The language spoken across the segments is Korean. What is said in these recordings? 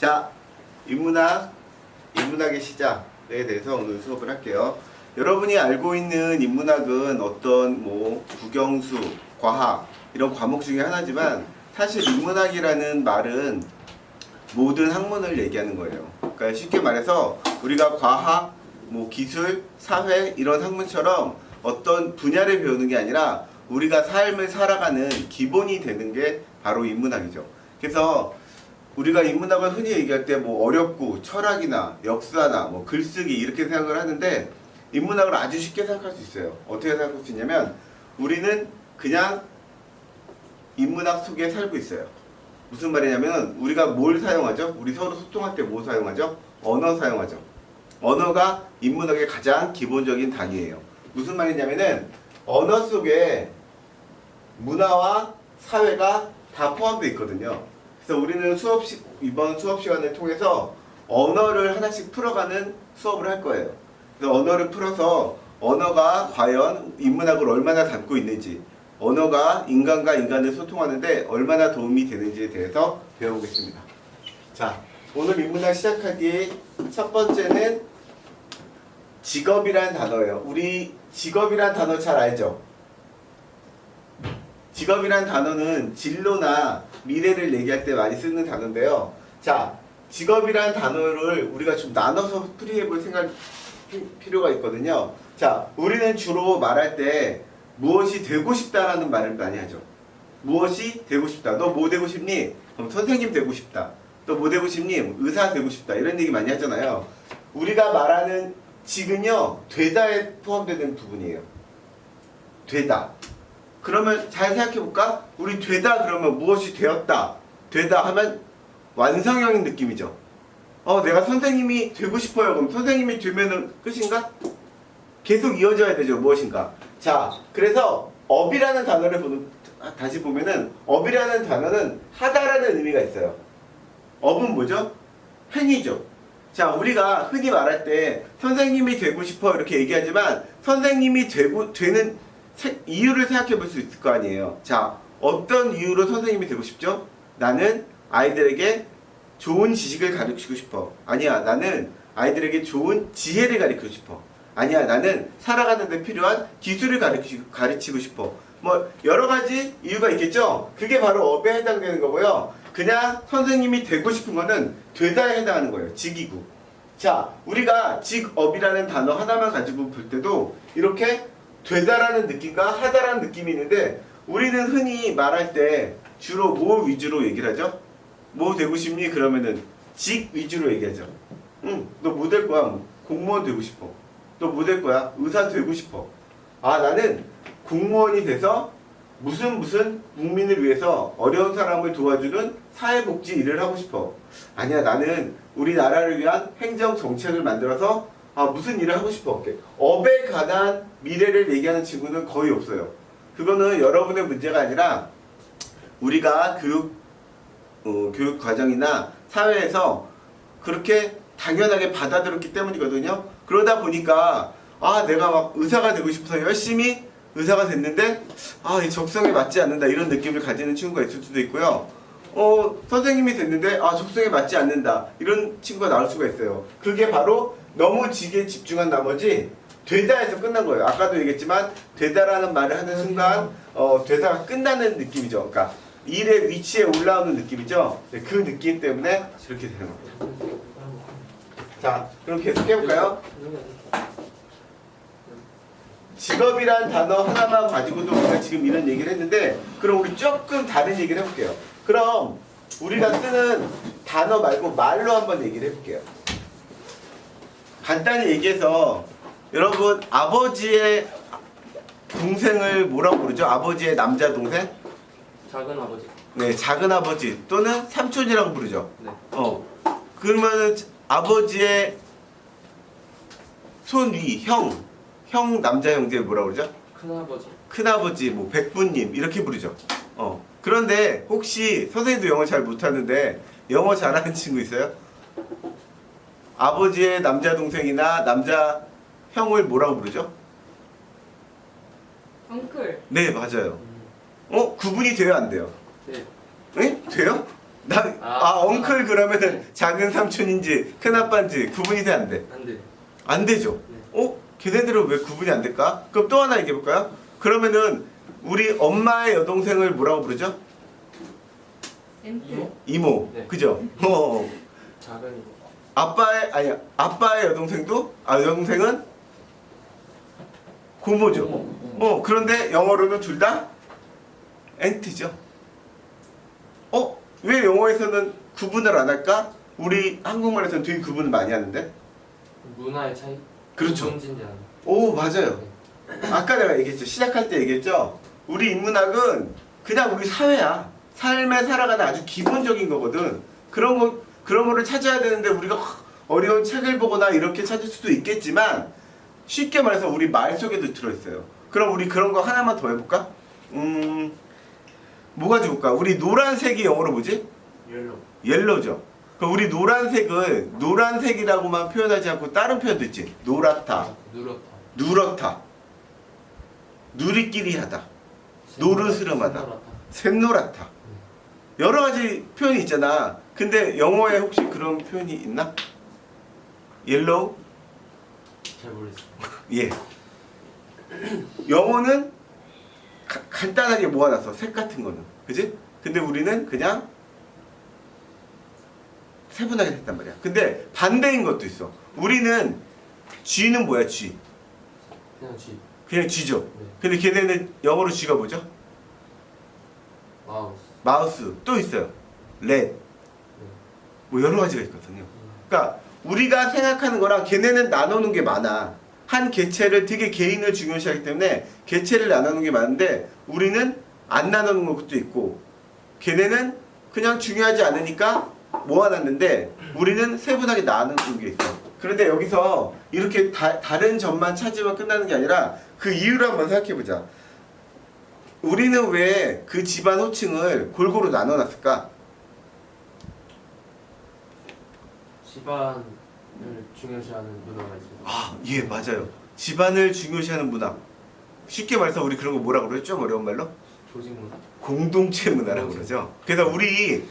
자, 인문학의 시작에 대해서 오늘 수업을 할게요. 여러분이 알고 있는 인문학은 어떤 국영수, 과학 이런 과목 중에 하나지만 사실 인문학이라는 말은 모든 학문을 얘기하는 거예요. 그러니까 쉽게 말해서 우리가 과학, 기술, 사회 이런 학문처럼 어떤 분야를 배우는 게 아니라 우리가 삶을 살아가는 기본이 되는 게 바로 인문학이죠. 그래서 우리가 인문학을 흔히 얘기할 때 어렵고 철학이나 역사나 글쓰기 이렇게 생각을 하는데 인문학을 아주 쉽게 생각할 수 있어요. 어떻게 생각할 수 있냐면 우리는 그냥 인문학 속에 살고 있어요. 무슨 말이냐면 우리가 뭘 사용하죠? 우리 서로 소통할 때 뭐 사용하죠? 언어 사용하죠. 언어가 인문학의 가장 기본적인 단위예요. 무슨 말이냐면은 언어 속에 문화와 사회가 다 포함되어 있거든요. 그래서 우리는 이번 수업 시간을 통해서 언어를 하나씩 풀어가는 수업을 할 거예요. 그래서 언어를 풀어서 언어가 과연 인문학을 얼마나 담고 있는지, 언어가 인간과 인간을 소통하는데 얼마나 도움이 되는지에 대해서 배워보겠습니다. 자, 오늘 인문학 시작하기 첫 번째는 직업이란 단어예요. 우리 직업이란 단어 잘 알죠? 직업이란 단어는 진로나 미래를 얘기할 때 많이 쓰는 단어인데요. 자, 직업이란 단어를 우리가 좀 나눠서 풀이해볼 필요가 있거든요. 자, 우리는 주로 말할 때 무엇이 되고 싶다라는 말을 많이 하죠. 무엇이 되고 싶다. 너 뭐 되고 싶니? 그럼 선생님 되고 싶다. 또 뭐 되고 싶니? 의사 되고 싶다. 이런 얘기 많이 하잖아요. 우리가 말하는 직은요, 되다에 포함되는 부분이에요. 되다. 그러면 잘 생각해볼까? 우리 되다 그러면 무엇이 되었다. 되다 하면 완성형인 느낌이죠. 내가 선생님이 되고 싶어요. 그럼 선생님이 되면은 끝인가? 계속 이어져야 되죠. 무엇인가. 자, 그래서 업이라는 단어를 다시 보면은 업이라는 단어는 하다라는 의미가 있어요. 업은 뭐죠? 행위죠. 자, 우리가 흔히 말할 때 선생님이 되고 싶어 이렇게 얘기하지만 선생님이 되는 이유를 생각해 볼 수 있을 거 아니에요. 자, 어떤 이유로 선생님이 되고 싶죠? 나는 아이들에게 좋은 지식을 가르치고 싶어. 아니야, 나는 아이들에게 좋은 지혜를 가르치고 싶어. 아니야, 나는 살아가는 데 필요한 기술을 가르치고 싶어. 여러 가지 이유가 있겠죠? 그게 바로 업에 해당되는 거고요. 그냥 선생님이 되고 싶은 거는 되다에 해당하는 거예요. 직이고. 자, 우리가 직업이라는 단어 하나만 가지고 볼 때도 이렇게 되다라는 느낌과 하다라는 느낌이 있는데 우리는 흔히 말할 때 주로 뭐 위주로 얘기를 하죠? 뭐 되고 싶니? 그러면은 직 위주로 얘기하죠. 너 뭐 될 거야? 공무원 되고 싶어. 너 뭐 될 거야? 의사 되고 싶어. 아, 나는 공무원이 돼서 무슨 국민을 위해서 어려운 사람을 도와주는 사회복지 일을 하고 싶어. 아니야, 나는 우리나라를 위한 행정 정책을 만들어서 무슨 일을 하고 싶어. 업에 관한 미래를 얘기하는 친구는 거의 없어요. 그거는 여러분의 문제가 아니라 우리가 교육 과정이나 사회에서 그렇게 당연하게 받아들였기 때문이거든요. 그러다 보니까 내가 막 의사가 되고 싶어서 열심히 의사가 됐는데 이 적성에 맞지 않는다 이런 느낌을 가지는 친구가 있을 수도 있고요. 선생님이 됐는데 적성에 맞지 않는다 이런 친구가 나올 수가 있어요. 그게 바로 너무 직에 집중한 나머지 되다에서 끝난 거예요. 아까도 얘기했지만 되다라는 말을 하는 순간 되다가 끝나는 느낌이죠. 그러니까 일의 위치에 올라오는 느낌이죠. 그 느낌 때문에 이렇게 되는 겁니다. 자, 그럼 계속 해볼까요? 직업이란 단어 하나만 가지고도 우리가 지금 이런 얘기를 했는데 그럼 우리 조금 다른 얘기를 해볼게요. 그럼 우리가 쓰는 단어 말고 말로 한번 얘기를 해볼게요. 간단히 얘기해서 여러분 아버지의 동생을 뭐라고 부르죠? 아버지의 남자 동생? 작은 아버지. 네, 작은 아버지 또는 삼촌이라고 부르죠. 네. 그러면 아버지의 손위, 형 남자 형제 뭐라고 그러죠? 큰아버지. 큰아버지, 백부님 이렇게 부르죠. 그런데 혹시 선생님도 영어 잘 못하는데 영어 잘하는 친구 있어요? 아버지의 남자 동생이나 남자 형을 뭐라고 부르죠? 엉클. 네, 맞아요. 구분이 돼요, 안 돼요? 네. 네? 돼요? 엉클 그러면은 작은 삼촌인지 큰 아빠인지 구분이 돼 안 돼? 안 돼. 안 되죠. 네. 걔네들은 왜 구분이 안 될까? 그럼 또 하나 얘기해 볼까요? 그러면은 우리 엄마의 여동생을 뭐라고 부르죠? 이모? 이모. 네. 그죠? 작은 이모. 아빠의 여동생은 고모죠. 그런데 영어로는 둘 다 엔트죠. 왜 영어에서는 구분을 안 할까? 우리 한국말에서는 되게 구분을 많이 하는데. 문화의 차이? 그렇죠. 구분진지 않아. 오, 맞아요. 아까 내가 얘기했죠. 시작할 때 얘기했죠. 우리 인문학은 그냥 우리 사회야. 삶에 살아가는 아주 기본적인 거거든. 그런 거를 찾아야 되는데 우리가 어려운 책을 보거나 이렇게 찾을 수도 있겠지만 쉽게 말해서 우리 말 속에도 들어있어요. 그럼 우리 그런 거 하나만 더 해볼까? 뭐가 좋을까? 우리 노란색이 영어로 뭐지? 옐로우. 옐로죠. 그럼 우리 노란색을 노란색이라고만 표현하지 않고 다른 표현도 있지. 노랗다, 누렇다. 누렇다, 누리끼리 하다, 노르스름하다, 샛노랗다. 샛노랗다. 여러 가지 표현이 있잖아. 근데 영어에 혹시 그런 표현이 있나? 옐로우? 잘 모르겠어. 예. 영어는 간단하게 모아놨어. 색 같은 거는. 그지? 근데 우리는 그냥 세분하게 했단 말이야. 근데 반대인 것도 있어. 우리는 G는 뭐야, G? 그냥 G. 그냥 G죠. 네. 근데 걔네는 영어로 G가 뭐죠? 마우스. 마우스. 또 있어요. 렛. 네. 뭐 여러 가지가 있거든요. 그러니까 우리가 생각하는 거랑 걔네는 나누는 게 많아. 한 개체를 되게 개인을 중요시하기 때문에 개체를 나누는 게 많은데 우리는 안 나누는 것도 있고 걔네는 그냥 중요하지 않으니까 모아놨는데 우리는 세분하게 나누는 게 있어. 그런데 여기서 이렇게 다른 점만 찾으면 끝나는 게 아니라 그 이유를 한번 생각해보자. 우리는 왜 그 집안 호칭을 골고루 나눠놨을까? 집안을 중요시하는 문화가 있어요. 예, 맞아요. 집안을 중요시하는 문화. 쉽게 말해서 우리 그런 거 뭐라고 그러죠? 좀 어려운 말로? 조직 문화? 공동체 문화라고 그러죠. 그래서 우리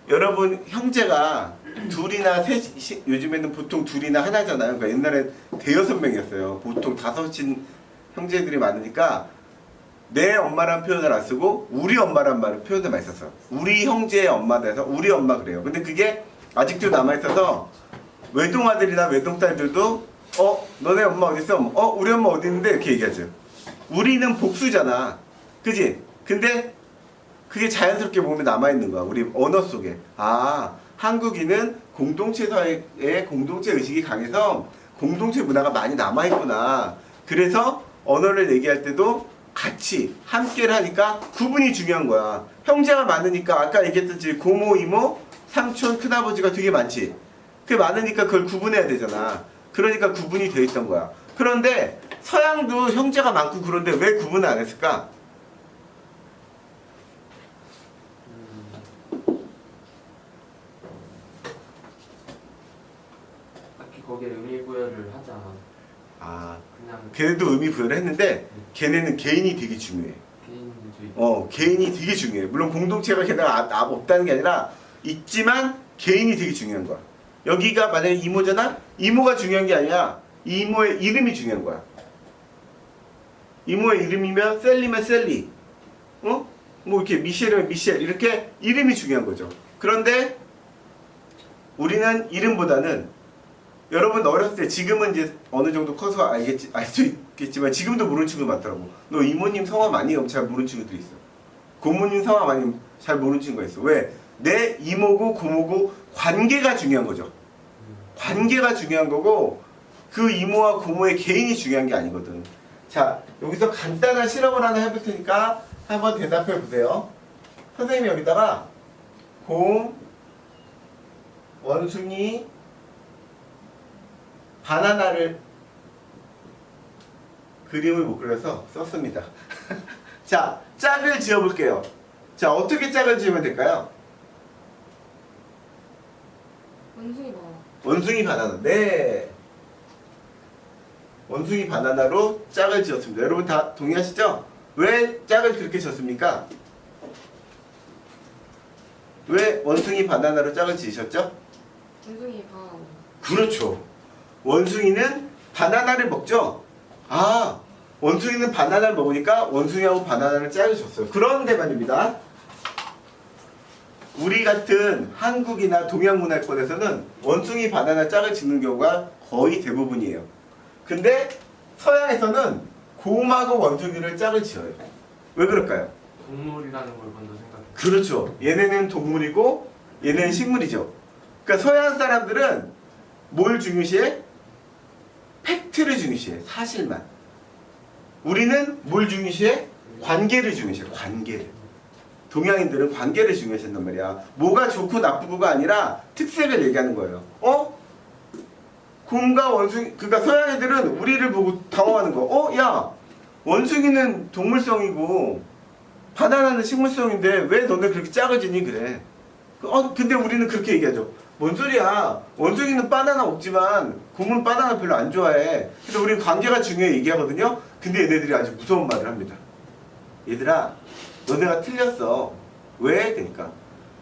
여러분 형제가 둘이나 셋, 요즘에는 보통 둘이나 하나잖아요. 그러니까 옛날엔 대여섯 명이었어요. 보통 다섯인 형제들이 많으니까 내 엄마란 표현을 안 쓰고 우리 엄마란 말을 표현을 많이 썼어요. 우리 형제의 엄마다 해서 우리 엄마 그래요. 근데 그게 아직도 남아있어서 외동아들이나 외동딸들도 너네 엄마 어딨어? 우리 엄마 어디 있는데? 이렇게 얘기하죠. 우리는 복수잖아. 그지? 근데 그게 자연스럽게 보면 남아있는 거야. 우리 언어 속에. 한국인은 공동체 사회에 공동체 의식이 강해서 공동체 문화가 많이 남아있구나. 그래서 언어를 얘기할 때도 같이 함께를 하니까 구분이 중요한 거야. 형제가 많으니까 아까 얘기했듯이 고모, 이모, 삼촌, 큰아버지가 되게 많지. 그게 많으니까 그걸 구분해야 되잖아. 그러니까 구분이 돼 있던 거야. 그런데 서양도 형제가 많고 그런데 왜 구분을 안 했을까? 딱히 거기에 의미 부여를 하지 않아. 그냥 걔네도 의미 부여를 했는데 걔네는 개인이 되게 중요해. 개인주의. 개인이 되게 중요해. 물론 공동체가 걔네가 없다는 게 아니라 있지만 개인이 되게 중요한 거야. 여기가 만약에 이모잖아? 이모가 중요한 게 아니라 이모의 이름이 중요한 거야. 이모의 이름이면 셀리면 셀리, 뭐 이렇게 미셸이면 미셸, 이렇게 이름이 중요한 거죠. 그런데 우리는 이름보다는 여러분 어렸을 때, 지금은 이제 어느 정도 커서 알 수 있겠지만 지금도 모르는 친구 많더라고. 너 이모님 성함 아니면 잘 모르는 친구들이 있어. 고모님 성함 아니면 잘 모르는 친구가 있어. 왜? 내 이모고 고모고 관계가 중요한 거죠. 관계가 중요한 거고 그 이모와 고모의 개인이 중요한 게 아니거든. 자, 여기서 간단한 실험을 하나 해볼 테니까 한번 대답해 보세요. 선생님이 여기다가 곰, 원숭이, 바나나를 그림을 못 그려서 썼습니다. 자, 짝을 지어볼게요. 자, 어떻게 짝을 지으면 될까요? 원숭이 봐. 원숭이 바나나. 네. 원숭이 바나나로 짝을 지었습니다. 여러분 다 동의하시죠? 왜 짝을 그렇게 지었습니까? 왜 원숭이 바나나로 짝을 지으셨죠? 원숭이 바나나. 그렇죠. 원숭이는 바나나를 먹죠. 아, 원숭이는 바나나를 먹으니까 원숭이하고 바나나를 짝을 줬어요. 그런데 말입니다. 우리 같은 한국이나 동양 문화권에서는 원숭이 바나나 짝을 짓는 경우가 거의 대부분이에요. 근데 서양에서는 곰하고 원숭이를 짝을 지어요. 왜 그럴까요? 동물이라는 걸 먼저 생각해. 그렇죠. 얘네는 동물이고 얘네는 식물이죠. 그러니까 서양 사람들은 뭘 중요시해? 팩트를 중요시해. 사실만. 우리는 뭘 중요시해? 관계를 중요시해. 관계를. 동양인들은 관계를 중요시한단 말이야. 뭐가 좋고 나쁘고가 아니라 특색을 얘기하는 거예요. 곰과 원숭이, 그러니까 서양 애들은 우리를 보고 당황하는 거. 야, 원숭이는 동물성이고 바나나는 식물성인데 왜 너네 그렇게 짝을 지니? 그래. 근데 우리는 그렇게 얘기하죠. 뭔 소리야? 원숭이는 바나나 먹지만 곰은 바나나 별로 안 좋아해. 그래서 우리는 관계가 중요해 얘기하거든요. 근데 얘네들이 아주 무서운 말을 합니다. 얘들아, 너네가 틀렸어. 왜? 그러니까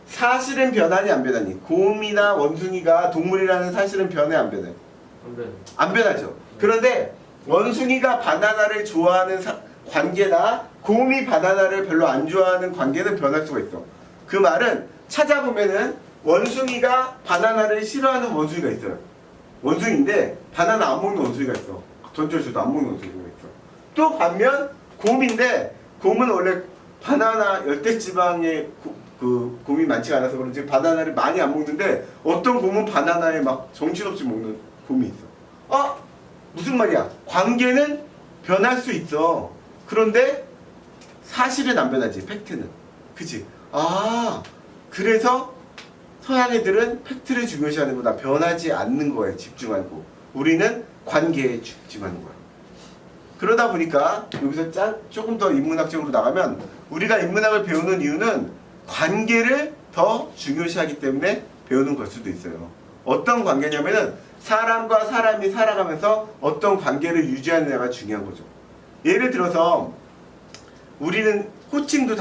사실은 변하니 안 변하니? 곰이나 원숭이가 동물이라는 사실은 변해 안 변해? 안 변하죠. 그런데 원숭이가 바나나를 좋아하는 관계나 곰이 바나나를 별로 안 좋아하는 관계는 변할 수가 있어. 그 말은 찾아보면은 원숭이가 바나나를 싫어하는 원숭이가 있어요. 원숭이인데 바나나 안 먹는 원숭이가 있어. 전철주도 안 먹는 원숭이가 있어. 또 반면 곰인데 곰은 원래 바나나 열대지방에 곰이 많지가 않아서 그런지 바나나를 많이 안 먹는데 어떤 곰은 바나나에 막 정신없이 먹는 곰이 있어. 무슨 말이야? 관계는 변할 수 있어. 그런데 사실은 안 변하지. 팩트는. 그치? 그래서 서양 애들은 팩트를 중요시하는 거다. 변하지 않는 거에 집중하고 우리는 관계에 집중하는 거야. 그러다 보니까 여기서 조금 더 인문학적으로 나가면 우리가 인문학을 배우는 이유는 관계를 더 중요시하기 때문에 배우는 걸 수도 있어요. 어떤 관계냐면은 사람과 사람이 살아가면서 어떤 관계를 유지하느냐가 중요한 거죠. 예를 들어서 우리는 호칭도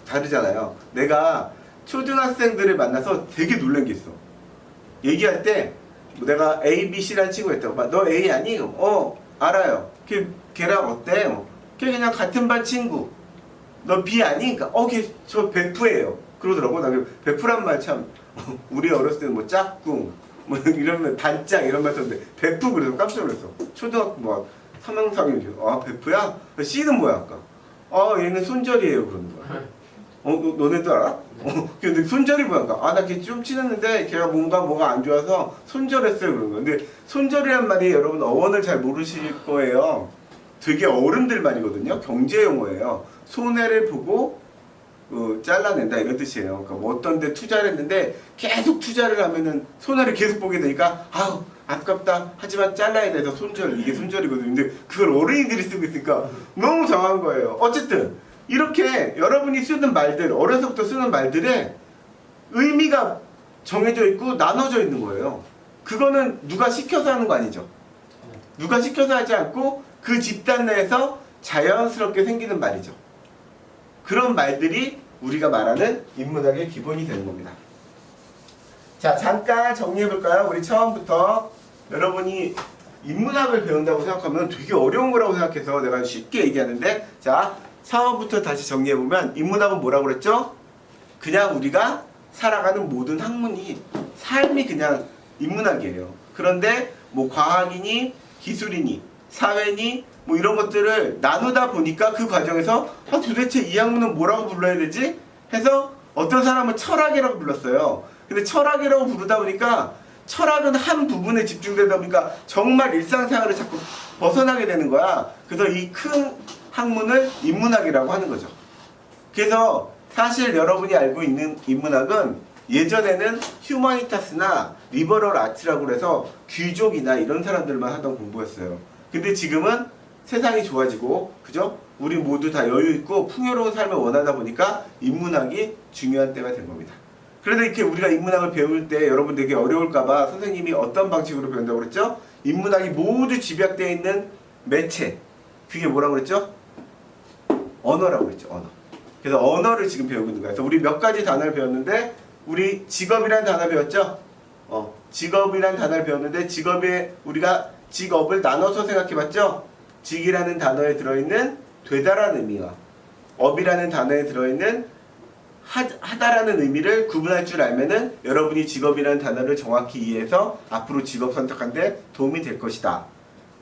다르잖아요. 내가 초등학생들을 만나서 되게 놀란 게 있어. 얘기할 때 내가 A, B, C라는 친구가 있다고. 너 A 아니? 알아요. 걔랑 어때? 걔 그냥 같은 반 친구. 너 B 아니? 그러니까 걔 베프예요. 그러더라고. 나 베프란 말 참 우리 어렸을 때는 뭐 짝꿍 뭐 이러면 단짝 이런 말 썼는데 베프 그래서 깜짝 놀랐어. 초등학교 뭐 3학년 4학년 베프야? C는 뭐야 아까? 얘는 손절이에요 그러는 거야. 너네도 알아? 근데 손절이 뭐야? 나 걔 좀 친했는데 걔가 뭐가 안 좋아서 손절했어요 그런 거. 근데 손절이란 말이 여러분 어원을 잘 모르실 거예요. 되게 어른들 말이거든요. 경제 용어예요. 손해를 보고 잘라낸다 이런 뜻이에요. 그러니까 뭐 어떤 데 투자를 했는데 계속 투자를 하면은 손해를 계속 보게 되니까 아깝다 하지만 잘라야 돼서 손절, 이게 손절이거든요. 근데 그걸 어린이들이 쓰고 있으니까 너무 정한 거예요. 어쨌든 이렇게 여러분이 쓰는 말들, 어려서부터 쓰는 말들에 의미가 정해져 있고 나눠져 있는 거예요. 그거는 누가 시켜서 하는 거 아니죠. 누가 시켜서 하지 않고 그 집단 내에서 자연스럽게 생기는 말이죠. 그런 말들이 우리가 말하는 인문학의 기본이 되는 겁니다. 자, 잠깐 정리해볼까요? 우리 처음부터 여러분이 인문학을 배운다고 생각하면 되게 어려운 거라고 생각해서 내가 쉽게 얘기하는데, 자, 처음부터 다시 정리해보면 인문학은 뭐라고 그랬죠? 그냥 우리가 살아가는 모든 학문이 삶이 그냥 인문학이에요. 그런데 뭐 과학이니 기술이니 사회니 뭐 이런 것들을 나누다 보니까 그 과정에서 도대체 이 학문은 뭐라고 불러야 되지? 해서 어떤 사람은 철학이라고 불렀어요. 근데 철학이라고 부르다 보니까 철학은 한 부분에 집중되다 보니까 정말 일상생활을 자꾸 벗어나게 되는 거야. 그래서 이 큰 학문을 인문학이라고 하는 거죠. 그래서 사실 여러분이 알고 있는 인문학은 예전에는 휴머니타스나 리버럴 아트라고 해서 귀족이나 이런 사람들만 하던 공부였어요. 근데 지금은 세상이 좋아지고, 그죠? 우리 모두 다 여유 있고 풍요로운 삶을 원하다 보니까 인문학이 중요한 때가 된 겁니다. 그래서 이렇게 우리가 인문학을 배울 때 여러분 되게 어려울까봐 선생님이 어떤 방식으로 배운다고 그랬죠? 인문학이 모두 집약되어 있는 매체, 그게 뭐라고 그랬죠? 언어라고 그랬죠. 언어. 그래서 언어를 지금 배우고 있는 거예요. 그래서 우리 몇 가지 단어를 배웠는데 우리 직업이라는 단어 배웠죠? 직업이라는 단어를 배웠는데 직업에 우리가 직업을 나눠서 생각해봤죠? 직이라는 단어에 들어있는 되다라는 의미와 업이라는 단어에 들어있는 하다라는 의미를 구분할 줄 알면은 여러분이 직업이라는 단어를 정확히 이해해서 앞으로 직업 선택하는데 도움이 될 것이다.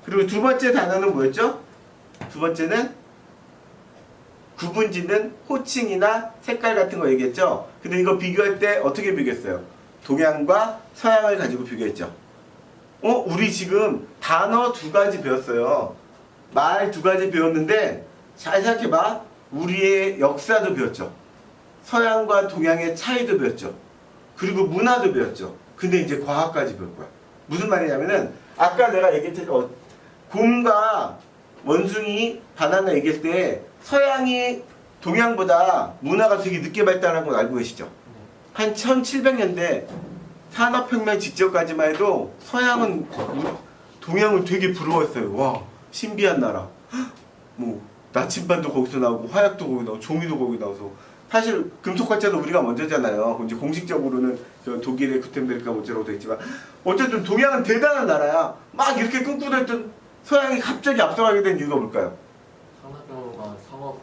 그리고 두 번째 단어는 뭐였죠? 두 번째는 구분짓는 호칭이나 색깔 같은 거 얘기했죠? 근데 이거 비교할 때 어떻게 비교했어요? 동양과 서양을 가지고 비교했죠? 우리 지금 단어 2가지 배웠어요. 말 2가지 배웠는데 잘 생각해봐. 우리의 역사도 배웠죠. 서양과 동양의 차이도 배웠죠. 그리고 문화도 배웠죠. 근데 이제 과학까지 배울 거야. 무슨 말이냐면은 아까 내가 얘기했죠. 곰과 원숭이 바나나 얘기할 때 서양이 동양보다 문화가 되게 늦게 발달한 건 알고 계시죠? 한 1700년대 산업혁명 직전까지만 해도 서양은 동양을 되게 부러워했어요. 와, 신비한 나라. 뭐 나침반도 거기서 나오고 화약도 거기 나오고 종이도 거기 나와서 사실 금속활자도 우리가 먼저잖아요. 이제 공식적으로는 저 독일의 구텐베르크가 먼저라고 되어 있지만 어쨌든 동양은 대단한 나라야. 막 이렇게 꿈꾸고 있던 서양이 갑자기 앞서가게 된 이유가 뭘까요? 산업경로가 상업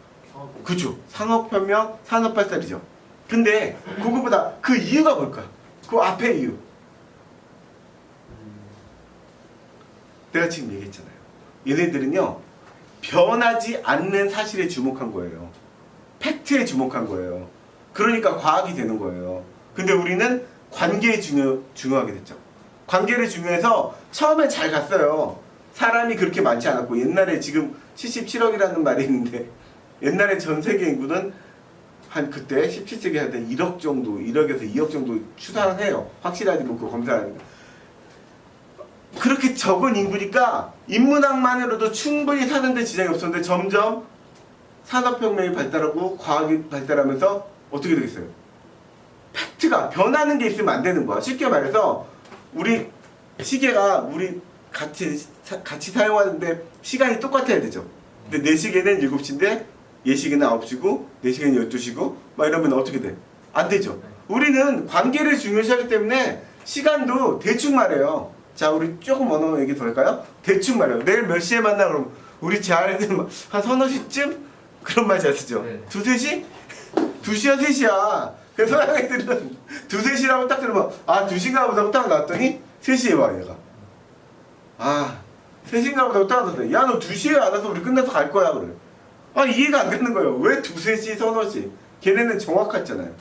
그렇죠. 상업혁명, 산업발달이죠. 근데 그거보다 그 이유가 뭘까? 그 앞에 이유. 내가 지금 얘기했잖아요. 얘네들은요. 변하지 않는 사실에 주목한 거예요. 팩트에 주목한 거예요. 그러니까 과학이 되는 거예요. 근데 우리는 관계에 중요하게 됐죠. 관계를 중요해서 처음에 잘 갔어요. 사람이 그렇게 많지 않았고 옛날에 지금 77억이라는 말이 있는데 옛날에 전 세계 인구는 한 그때 17세기 할 때 1억 정도, 1억에서 2억 정도 추산을 해요. 확실하지 않고 검사하니까. 그렇게 적은 인구니까 인문학만으로도 충분히 사는데 지장이 없었는데 점점 산업혁명이 발달하고 과학이 발달하면서 어떻게 되겠어요? 팩트가 변하는 게 있으면 안 되는 거야. 쉽게 말해서 우리 시계가 우리 같이 사용하는데 시간이 똑같아야 되죠. 근데 내 시계는 7시인데 얘 시계는 9시고 내 시계는 12시고 막 이러면 어떻게 돼? 안 되죠. 우리는 관계를 중요시하기 때문에 시간도 대충 말해요. 자, 우리 조금 언어 얘기 더 할까요? 대충 말해요. 내일 몇 시에 만나? 그럼 우리 제 아이들은 한 서너 시쯤? 그런 말 잘 쓰죠. 네. 2, 3시? 2시야 3시야. 그래서 서양 애들은 2, 3시라고 딱 들으면 2시인가 보다 딱 나왔더니 3시에 와 얘가. 3시인가 보다 딱 나왔더니 야, 너 2시에 안 와서 우리 끝나서 갈 거야 그래. 이해가 안 되는 거예요. 왜 2, 3시, 서너 시? 걔네는 정확했잖아요.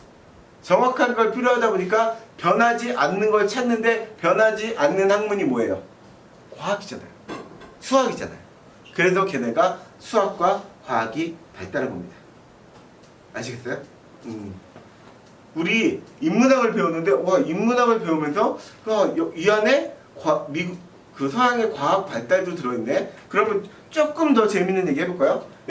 정확한 걸 필요하다 보니까 변하지 않는 걸 찾는데 변하지 않는 학문이 뭐예요? 과학이잖아요. 수학이잖아요. 그래서 걔네가 수학과 과학이 발달한 겁니다. 아시겠어요? 우리 인문학을 배우는데 인문학을 배우면서 이 안에 미국 그 서양의 과학 발달도 들어있네. 그러면 조금 더 재밌는 얘기 해볼까요?